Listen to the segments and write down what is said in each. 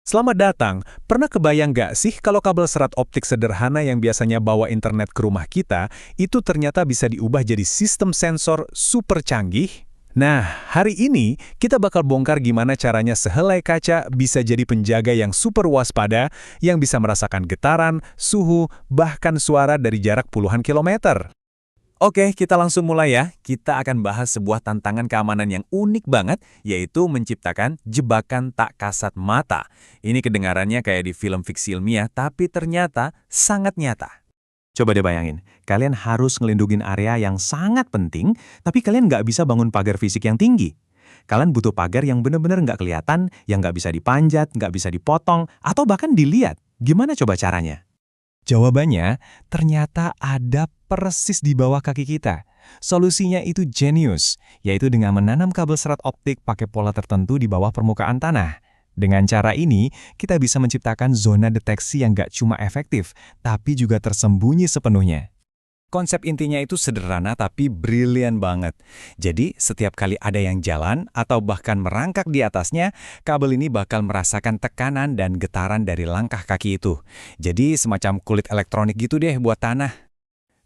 Selamat datang. Pernah kebayang nggak sih kalau kabel serat optik sederhana yang biasanya bawa internet ke rumah kita, itu ternyata bisa diubah jadi sistem sensor super canggih? Nah, hari ini kita bakal bongkar gimana caranya sehelai kaca bisa jadi penjaga yang super waspada, yang bisa merasakan getaran, suhu, bahkan suara dari jarak puluhan kilometer. Oke, kita langsung mulai ya. Kita akan bahas sebuah tantangan keamanan yang unik banget, yaitu menciptakan jebakan tak kasat mata. Ini kedengarannya kayak di film fiksi ilmiah, tapi ternyata sangat nyata. Coba deh bayangin, kalian harus ngelindungin area yang sangat penting, tapi kalian nggak bisa bangun pagar fisik yang tinggi. Kalian butuh pagar yang benar-benar nggak kelihatan, yang nggak bisa dipanjat, nggak bisa dipotong, atau bahkan dilihat. Gimana coba caranya? Jawabannya, ternyata ada persis di bawah kaki kita. Solusinya itu jenius, yaitu dengan menanam kabel serat optik pakai pola tertentu di bawah permukaan tanah. Dengan cara ini, kita bisa menciptakan zona deteksi yang gak cuma efektif, tapi juga tersembunyi sepenuhnya. Konsep intinya itu sederhana tapi brilian banget. Jadi, setiap kali ada yang jalan atau bahkan merangkak di atasnya, kabel ini bakal merasakan tekanan dan getaran dari langkah kaki itu. Jadi, semacam kulit elektronik gitu deh buat tanah.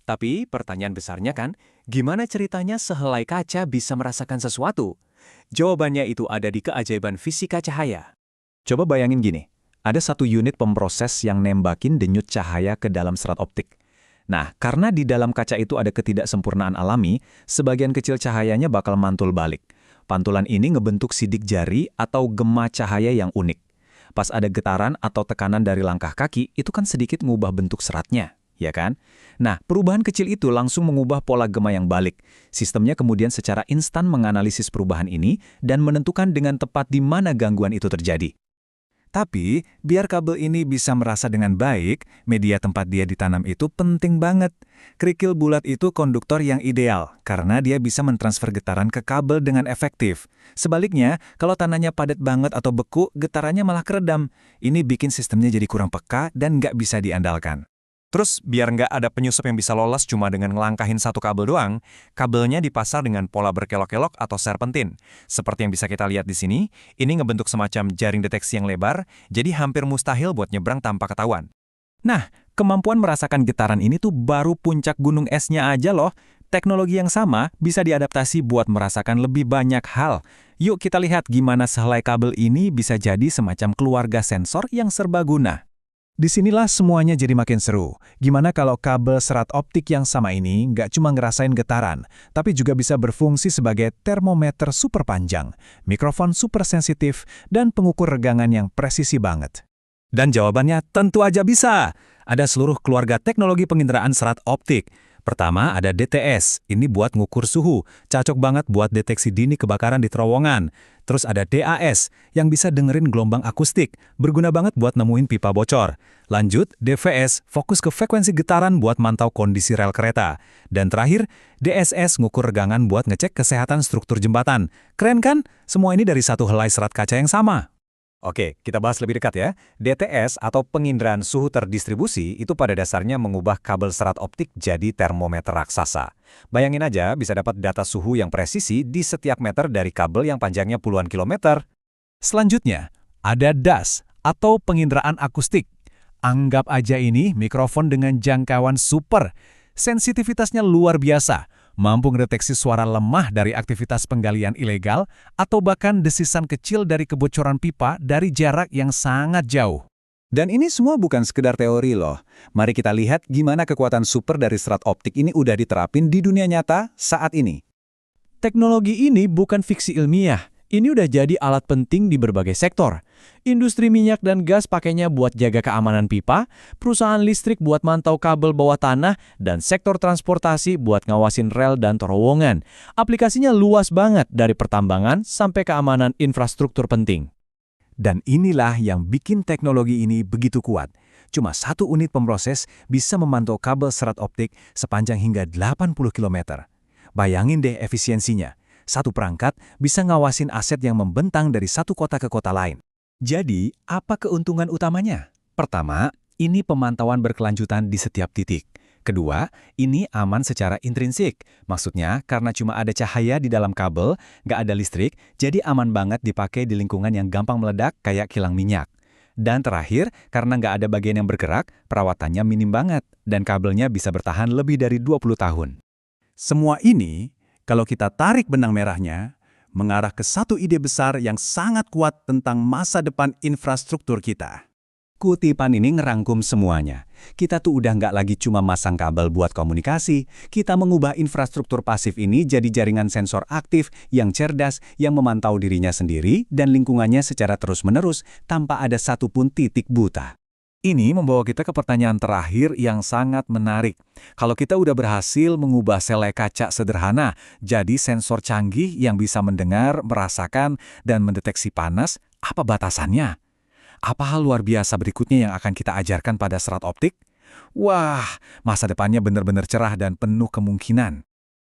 Tapi, pertanyaan besarnya kan, gimana ceritanya sehelai kaca bisa merasakan sesuatu? Jawabannya itu ada di keajaiban fisika cahaya. Coba bayangin gini, ada satu unit pemproses yang nembakin denyut cahaya ke dalam serat optik. Nah, karena di dalam kaca itu ada ketidaksempurnaan alami, sebagian kecil cahayanya bakal mantul balik. Pantulan ini ngebentuk sidik jari atau gema cahaya yang unik. Pas ada getaran atau tekanan dari langkah kaki, itu kan sedikit ngubah bentuk seratnya, ya kan? Nah, perubahan kecil itu langsung mengubah pola gema yang balik. Sistemnya kemudian secara instan menganalisis perubahan ini dan menentukan dengan tepat di mana gangguan itu terjadi. Tapi, biar kabel ini bisa merasa dengan baik, media tempat dia ditanam itu penting banget. Kerikil bulat itu konduktor yang ideal, karena dia bisa mentransfer getaran ke kabel dengan efektif. Sebaliknya, kalau tanahnya padat banget atau beku, getarannya malah keredam. Ini bikin sistemnya jadi kurang peka dan nggak bisa diandalkan. Terus, biar nggak ada penyusup yang bisa lolos cuma dengan ngelangkahin satu kabel doang, kabelnya dipasang dengan pola berkelok-kelok atau serpentin. Seperti yang bisa kita lihat di sini, ini ngebentuk semacam jaring deteksi yang lebar, jadi hampir mustahil buat nyebrang tanpa ketahuan. Nah, kemampuan merasakan getaran ini tuh baru puncak gunung esnya aja loh. Teknologi yang sama bisa diadaptasi buat merasakan lebih banyak hal. Yuk kita lihat gimana sehelai kabel ini bisa jadi semacam keluarga sensor yang serbaguna. Disinilah semuanya jadi makin seru. Gimana kalau kabel serat optik yang sama ini nggak cuma ngerasain getaran, tapi juga bisa berfungsi sebagai termometer super panjang, mikrofon super sensitif, dan pengukur regangan yang presisi banget. Dan jawabannya tentu aja bisa. Ada seluruh keluarga teknologi penginderaan serat optik. Pertama ada DTS, ini buat ngukur suhu, cocok banget buat deteksi dini kebakaran di terowongan. Terus ada DAS, yang bisa dengerin gelombang akustik, berguna banget buat nemuin pipa bocor. Lanjut, DVS, fokus ke frekuensi getaran buat mantau kondisi rel kereta. Dan terakhir, DSS ngukur regangan buat ngecek kesehatan struktur jembatan. Keren kan? Semua ini dari satu helai serat kaca yang sama. Oke, kita bahas lebih dekat ya. DTS atau penginderaan suhu terdistribusi itu pada dasarnya mengubah kabel serat optik jadi termometer raksasa. Bayangin aja bisa dapat data suhu yang presisi di setiap meter dari kabel yang panjangnya puluhan kilometer. Selanjutnya, ada DAS atau penginderaan akustik. Anggap aja ini mikrofon dengan jangkauan super. Sensitivitasnya luar biasa. Mampu mendeteksi suara lemah dari aktivitas penggalian ilegal atau bahkan desisan kecil dari kebocoran pipa dari jarak yang sangat jauh. Dan ini semua bukan sekedar teori loh. Mari kita lihat gimana kekuatan super dari serat optik ini udah diterapin di dunia nyata saat ini. Teknologi ini bukan fiksi ilmiah. Ini udah jadi alat penting di berbagai sektor. Industri minyak dan gas pakainya buat jaga keamanan pipa, perusahaan listrik buat mantau kabel bawah tanah, dan sektor transportasi buat ngawasin rel dan terowongan. Aplikasinya luas banget dari pertambangan sampai keamanan infrastruktur penting. Dan inilah yang bikin teknologi ini begitu kuat. Cuma satu unit pemproses bisa memantau kabel serat optik sepanjang hingga 80 km. Bayangin deh efisiensinya. Satu perangkat bisa ngawasin aset yang membentang dari satu kota ke kota lain. Jadi, apa keuntungan utamanya? Pertama, ini pemantauan berkelanjutan di setiap titik. Kedua, ini aman secara intrinsik. Maksudnya, karena cuma ada cahaya di dalam kabel, nggak ada listrik, jadi aman banget dipakai di lingkungan yang gampang meledak kayak kilang minyak. Dan terakhir, karena nggak ada bagian yang bergerak, perawatannya minim banget, dan kabelnya bisa bertahan lebih dari 20 tahun. Semua ini, kalau kita tarik benang merahnya, mengarah ke satu ide besar yang sangat kuat tentang masa depan infrastruktur kita. Kutipan ini ngerangkum semuanya. Kita tuh udah nggak lagi cuma masang kabel buat komunikasi, kita mengubah infrastruktur pasif ini jadi jaringan sensor aktif yang cerdas, yang memantau dirinya sendiri dan lingkungannya secara terus-menerus tanpa ada satupun titik buta. Ini membawa kita ke pertanyaan terakhir yang sangat menarik. Kalau kita udah berhasil mengubah selai kaca sederhana jadi sensor canggih yang bisa mendengar, merasakan, dan mendeteksi panas, apa batasannya? Apa hal luar biasa berikutnya yang akan kita ajarkan pada serat optik? Wah, masa depannya benar-benar cerah dan penuh kemungkinan.